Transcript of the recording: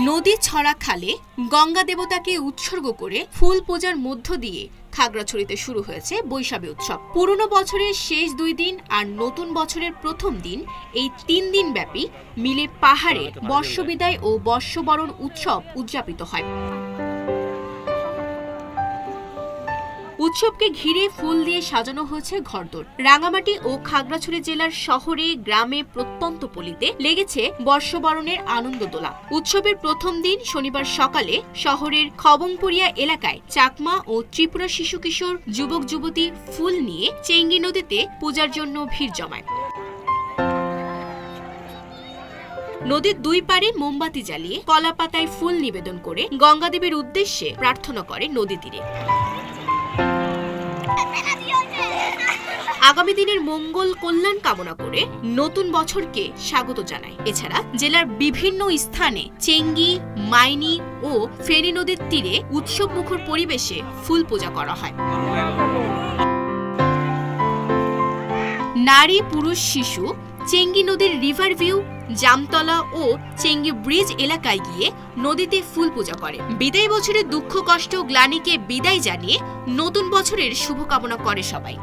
নদী ছড়া খালে গঙ্গা দেবতাকে উৎসর্গ করে ফুল পূজার মধ্য দিয়ে খাগড়াছড়িতে শুরু হয়েছে বৈশাখী উৎসব। পুরনো বছরের শেষ 2 দিন আর নতুন বছরের প্রথম দিন, এই 3 দিন ব্যাপী মিলে পাহাড়ে বর্ষবিদায় ও বর্ষবরণ উৎসব উদযাপিত হয়। উৎসবকে ঘিরে ফুল দিয়ে সাজানো হয়েছে ঘরদোর। রাঙামাটি ও খাগড়াছড়ি জেলার শহরে, গ্রামে, প্রত্যন্ত পল্লীতে লেগেছে বর্ষবরণের আনন্দদোলা। উৎসবের প্রথম দিন শনিবার সকালে শহরের খবংপুরিয়া এলাকায় চাকমা ও ত্রিপুরা শিশু কিশোর যুবক যুবতী ফুল নিয়ে চেঙ্গি নদীতে পূজার জন্য ভিড় জমায়। নদীর 2 পারে মোমবাতি জ্বালিয়ে কলা পাতায় ফুল নিবেদন করে গঙ্গাদেবীর উদ্দেশ্যে প্রার্থনা করে নদী তীরে। আগামী দিনের মঙ্গল কল্যাণ কামনা করে নতুন বছরকে স্বাগত জানায়। এছাড়া জেলার বিভিন্ন স্থানে চেঙ্গি, মাইনি ও ফেনী নদীর তীরে উৎসব মুখর পরিবেশে ফুল পূজা করা হয়। নারী, পুরুষ, শিশু চেঙ্গি নদীর রিভার ভিউ, জামতলা ও চেঙ্গি ব্রিজ এলাকায় গিয়ে নদীতে ফুল পূজা করে। বিদায় বছরের দুঃখ, কষ্ট, গ্লানিকে বিদায় জানিয়ে নতুন বছরের শুভকামনা করে সবাই।